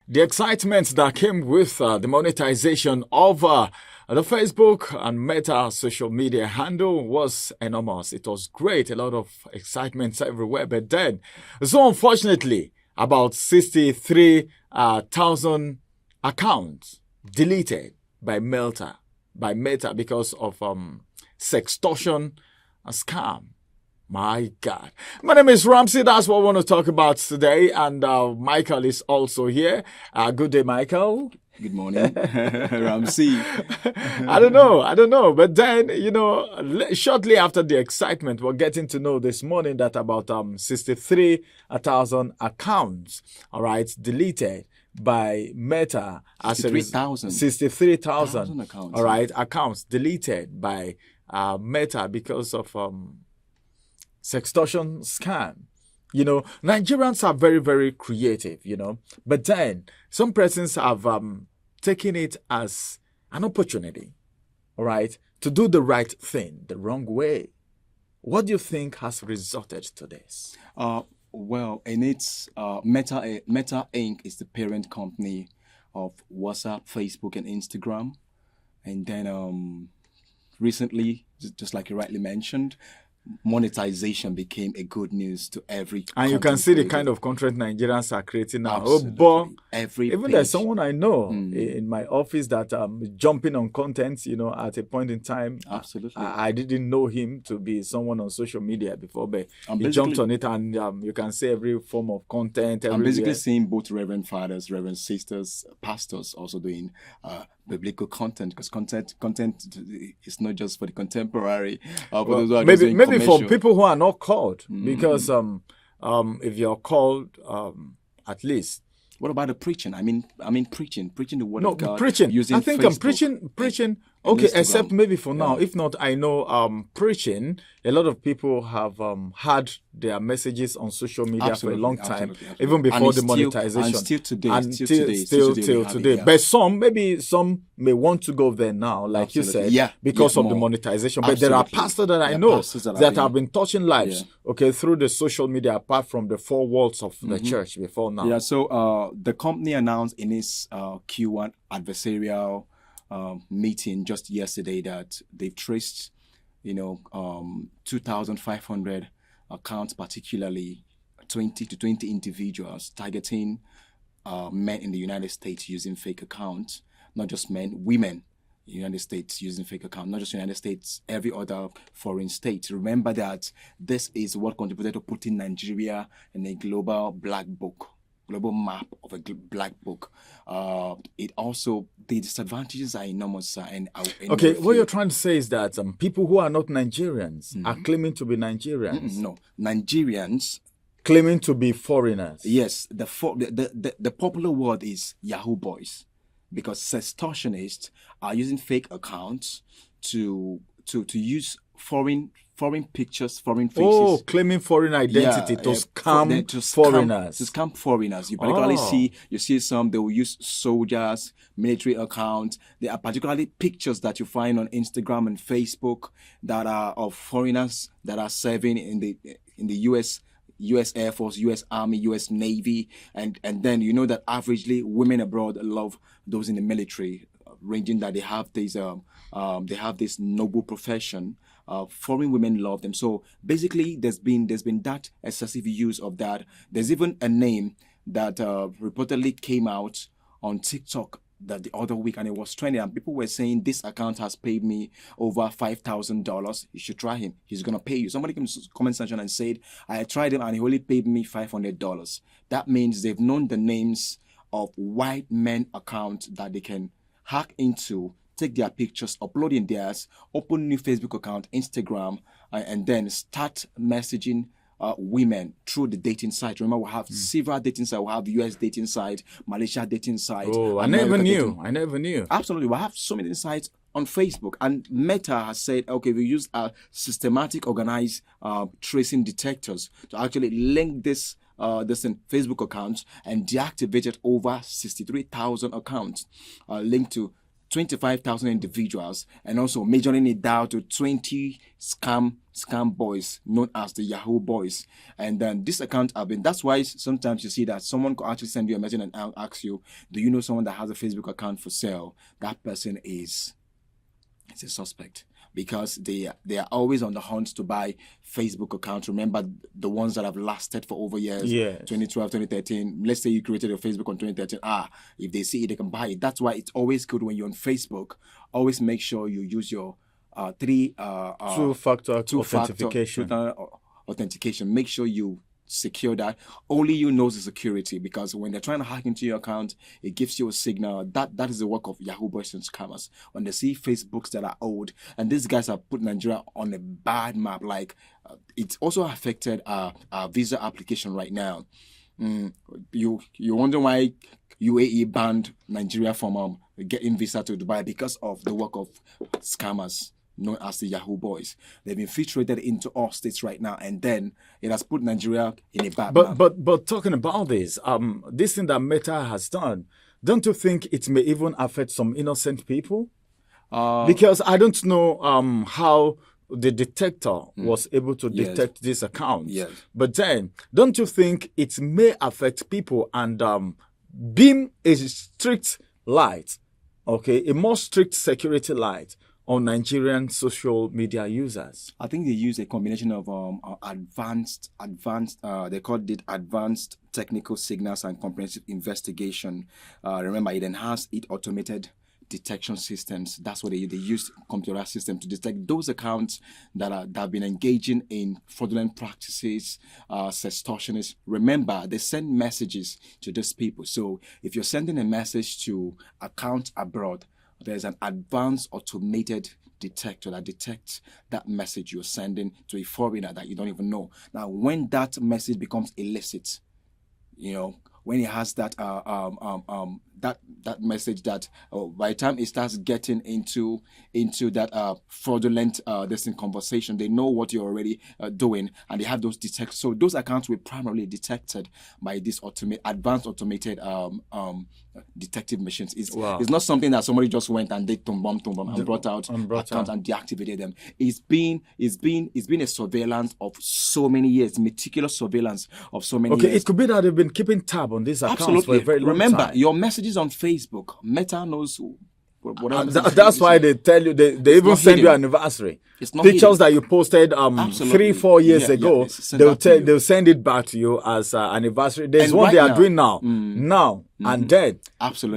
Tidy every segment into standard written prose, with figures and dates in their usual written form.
The excitement that came with the monetization of the Facebook and Meta social media handle was enormous. It was great, a lot of excitement everywhere. But then, so unfortunately, about 63,000 accounts deleted by Meta because of sextortion scam. My God. My name is Ramsey. That's what I want to talk about today. And Michael is also here. Good day, Michael. Good morning, Ramsey. I don't know. But then, shortly after the excitement, we're getting to know this morning that about 63,000 accounts, all right, deleted by Meta. 63,000. 63,000 accounts. All right, accounts deleted by Meta because of sextortion scam. Nigerians are very, very creative, but then some persons have taken it as an opportunity, all right, to do the right thing the wrong way. What do you think has resulted to this? Well, in its Meta Inc. is the parent company of WhatsApp, Facebook, and Instagram. And then recently, just like you rightly mentioned, monetization became a good news to every and you can see creator. the kind of content Nigerians are creating now. Absolutely. Even there's someone I know in my office that jumping on content, at a point in time. Absolutely. I didn't know him to be someone on social media before, but he jumped on it, and you can see every form of content. I'm basically seeing both reverend fathers, reverend sisters, pastors also doing biblical content, because content is not just for the contemporary. For those who are maybe for people who are not called, because if you're called, at least. What about the preaching? I mean preaching the word of God. Preaching. Using I think Facebook I'm preaching. Okay, Instagram. except maybe for now. If not, I know preaching. A lot of people have had their messages on social media for a long time, even before the monetization. And still today. Yeah. But some may want to go there now, like you said, because of the monetization. But there are pastors that I know that have been touching lives, through the social media, apart from the four walls of the church before now. Yeah. So the company announced in its Q1 adversarial meeting just yesterday that they've traced 2,500 accounts, particularly 20 individuals targeting men in the United States using fake accounts. Not just men, women in the United States using fake accounts. Not just United States, every other foreign state. Remember that this is what contributed to putting Nigeria in a global global map of a black book. It also, the disadvantages are enormous. What you're trying to say is that people who are not Nigerians are claiming to be Nigerians. No, Nigerians claiming to be foreigners. Yes, the popular word is Yahoo boys, because sextortionists are using fake accounts to use foreign pictures, foreign faces. Oh, claiming foreign identity to scam foreigners. To scam foreigners. You particularly see some, they will use soldiers, military accounts. There are particularly pictures that you find on Instagram and Facebook that are of foreigners that are serving in the US Air Force, US Army, US Navy, and then you know that averagely women abroad love those in the military, ranging that they have this noble profession. Foreign women love them. So basically, there's been that excessive use of that. There's even a name that reportedly came out on TikTok the other week, and it was trending, and people were saying this account has paid me over $5,000. You should try him. He's gonna pay you. Somebody came to the comment section and said, I tried him and he only paid me $500. That means they've known the names of white men accounts that they can hack into, take their pictures, upload in theirs, open new Facebook account, Instagram, and then start messaging women through the dating site. Remember, we have several dating sites. We have US dating site, Malaysia dating site. Oh, I never knew. Absolutely. We have so many sites on Facebook. And Meta has said, okay, we use systematic, organized tracing detectors to actually link this Facebook accounts and deactivated over 63,000 accounts linked to 25,000 individuals, and also measuring it down to 20 scam boys known as the Yahoo boys. And then this account have been, that's why sometimes you see that someone could actually send you a message and ask you, do you know someone that has a Facebook account for sale? That person is a suspect, because they are always on the hunt to buy Facebook accounts. Remember the ones that have lasted for over years. Yes. 2012, 2013. Let's say you created a Facebook on 2013. If they see it, they can buy it. That's why it's always good when you're on Facebook. Always make sure you use your two-factor authentication. Make sure you secure that. Only you knows the security, because when they're trying to hack into your account, it gives you a signal. That is the work of Yahoo boys and scammers. When they see Facebooks that are old, and these guys have put Nigeria on a bad map. Like it's also affected our visa application right now. You wonder why UAE banned Nigeria from getting visa to Dubai, because of the work of scammers known as the Yahoo boys. They've infiltrated into all states right now, and then it has put Nigeria in a bad map. But talking about this thing that Meta has done, don't you think it may even affect some innocent people? Because I don't know how the detector was able to detect this account. Yes. But then, don't you think it may affect people and beam a strict light, a more strict security light on Nigerian social media users? I think they use a combination of advanced, they called it advanced technical signals and comprehensive investigation. Remember, it enhanced automated detection systems. That's what they use computer system to detect those accounts that have been engaging in fraudulent practices, sextortionists. Remember, they send messages to these people. So if you're sending a message to account abroad, there's an advanced automated detector that detects that message you're sending to a foreigner that you don't even know. Now, when that message becomes illicit, when it has that that message that by the time it starts getting into that fraudulent conversation, they know what you're already doing, and they have those detectors. So those accounts were primarily detected by this advanced automated detective machines. It's not something that somebody just went and did tum bum and brought out accounts and deactivated them. It's been a surveillance of so many years, meticulous surveillance of so many years. It could be that they've been keeping tab on these accounts for a very long time. Remember, your messages on Facebook, Meta knows that's why they tell you, they even send you an anniversary. Pictures that you posted 3-4 years ago, they'll send it back to you as anniversary. There's what they are doing now. And then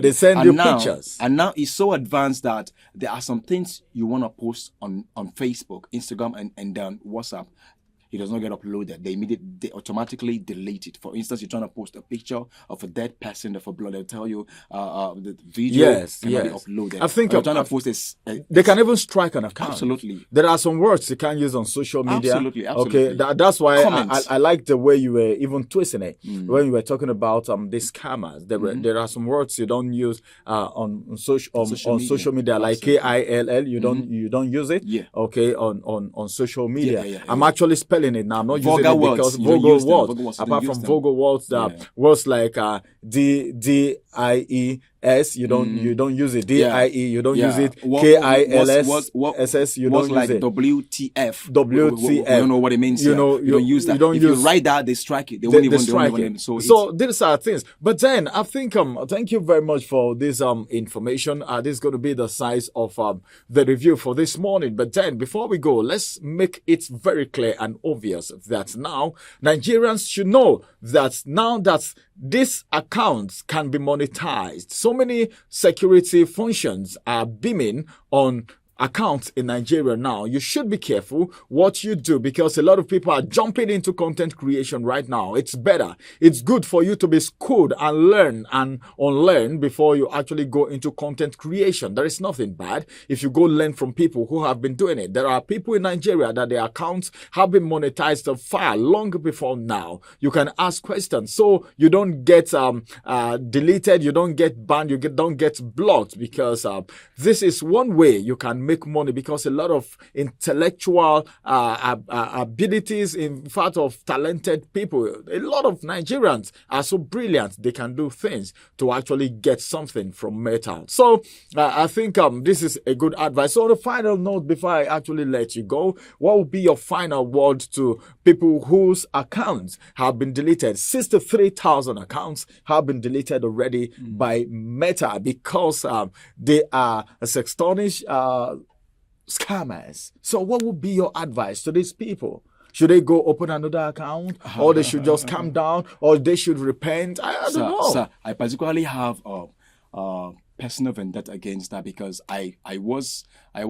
they send you pictures. And now it's so advanced that there are some things you want to post on Facebook, Instagram, and then WhatsApp. It does not get uploaded. They automatically delete it. For instance, you're trying to post a picture of a dead person of a blood. They'll tell you the video cannot be uploaded. I think you're trying to post they can even strike an account. Absolutely. There are some words you can't use on social media. Absolutely. Okay, that's why I like the way you were even twisting it when you were talking about these scammers. There are some words you don't use on social media, like KILL. You don't use it. Yeah. Okay, on social media. Yeah. I'm actually spelling it now. I'm not using vulgar it because vulgar words. Apart from vulgar words, words like DIES, you don't use it. DIE, you don't use it. KILS, you don't use like it. WTF. We don't know what it means. You don't use that. If you write that, they strike it. They won't even. So these are things. But then I think thank you very much for this information. This is going to be the size of the review for this morning. But then before we go, let's make it very clear and obvious that now Nigerians should know that now that these accounts can be monetized, so many security functions are beaming on accounts in Nigeria now. You should be careful what you do, because a lot of people are jumping into content creation right now. It's better. It's good for you to be schooled and learn and unlearn before you actually go into content creation. There is nothing bad if you go learn from people who have been doing it. There are people in Nigeria that their accounts have been monetized far long before now. You can ask questions so you don't get deleted, you don't get banned, you don't get blocked, because this is one way you can make money because a lot of intellectual abilities, in fact, of talented people. A lot of Nigerians are so brilliant, they can do things to actually get something from metal. So I think this is a good advice. So on the final note, before I actually let you go, what would be your final word to people whose accounts have been deleted? 63,000 accounts have been deleted already by Meta because they are sextornish scammers. So what would be your advice to these people? Should they go open another account, or they should just calm down, or they should repent? I don't know. Sir, I particularly have personal vendetta against that because I was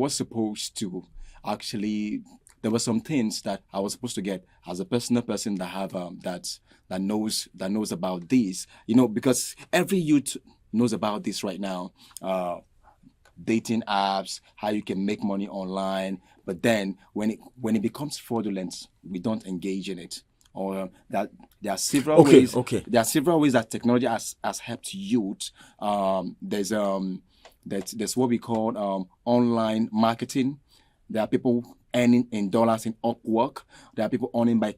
supposed to actually, there were some things that I was supposed to get as a personal person that have that knows about this, because every youth knows about this right now. Dating apps, how you can make money online, but then when it becomes fraudulent, we don't engage in it. Or that there are several ways. Okay. There are several ways that technology has helped youth. There's what we call online marketing. There are people earning in dollars in Upwork. There are people earning by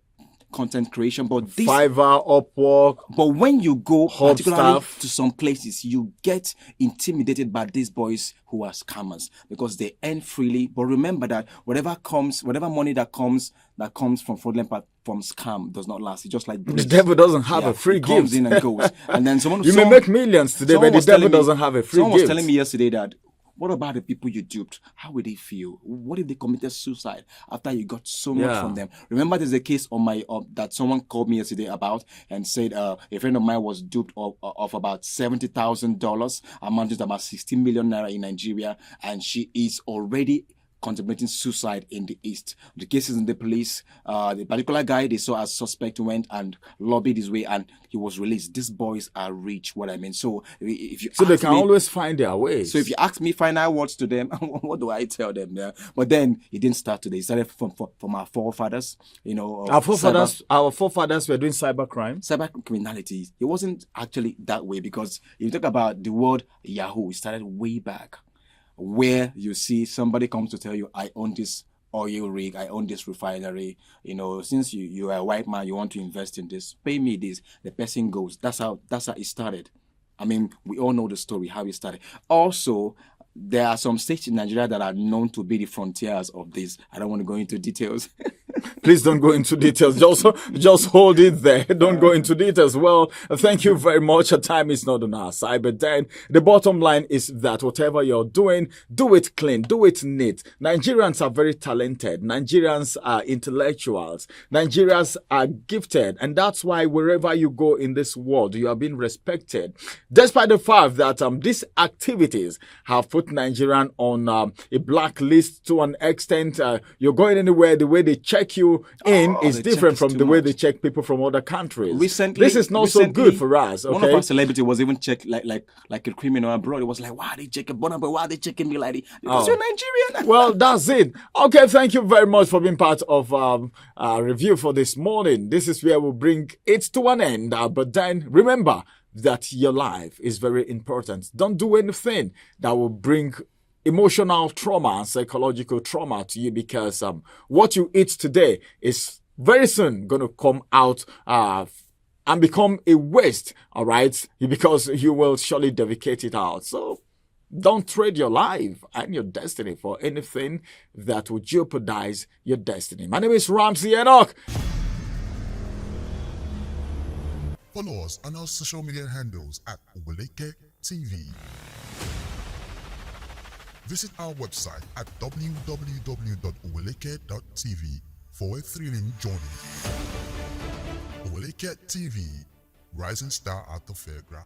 content creation, but this Fiverr, Upwork. But when you go particularly stuff to some places, you get intimidated by these boys who are scammers because they earn freely. But remember that whatever money that comes from fraudulent from scam does not last. It's just like the devil doesn't have a free it comes gift. in and goes, and then You may make millions today, but the devil doesn't have a free Someone gift. was telling me yesterday that, what about the people you duped? How would they feel? What if they committed suicide after you got so much from them? Remember, there's a case on my that someone called me yesterday about and said a friend of mine was duped of about $70,000, amounting to about 16 million naira in Nigeria, and she is already contemplating suicide in the East. The case is in the police. The particular guy they saw as suspect went and lobbied his way, and he was released. These boys are rich. What I mean. So if you they can always find their ways. So if you ask me final words to them, what do I tell them? Yeah. But then it didn't start today. It started from our forefathers. Our forefathers were doing cyber crime. Cyber criminality. It wasn't actually that way because if you talk about the word Yahoo, it started way back, where you see somebody comes to tell you, I own this oil rig, I own this refinery, since you are a white man, you want to invest in this, pay me this. The person goes. That's how it started. I mean, we all know the story, how it started. Also, there are some states in Nigeria that are known to be the frontiers of this. I don't want to go into details. Please don't go into details. Just hold it there. Don't go into details. Well, thank you very much. Time is not on our side, but then the bottom line is that whatever you're doing, do it clean, do it neat. Nigerians are very talented. Nigerians are intellectuals. Nigerians are gifted. And that's why wherever you go in this world, you are being respected. Despite the fact that these activities have put Nigerian on a blacklist to an extent, you're going anywhere, the way they check you in is different from the way they check people from other countries. This is not so good for us. Okay? One of our celebrities was even checked like a criminal abroad. It was like, why are they checking Bonner, but why are they checking me like this? Because you're Nigerian. Well, that's it. Okay, thank you very much for being part of our review for this morning. This is where we'll bring it to an end. But then remember that your life is very important. Don't do anything that will bring emotional trauma and psychological trauma to you, because what you eat today is very soon going to come out and become a waste, all right? Because you will surely defecate it out. So don't trade your life and your destiny for anything that would jeopardize your destiny. My name is Ramsey Enoch. Follow us on our social media handles at Oweleketv. Visit our website at www.oweleketv for a thrilling journey. Oweleketv, rising star at the fairground.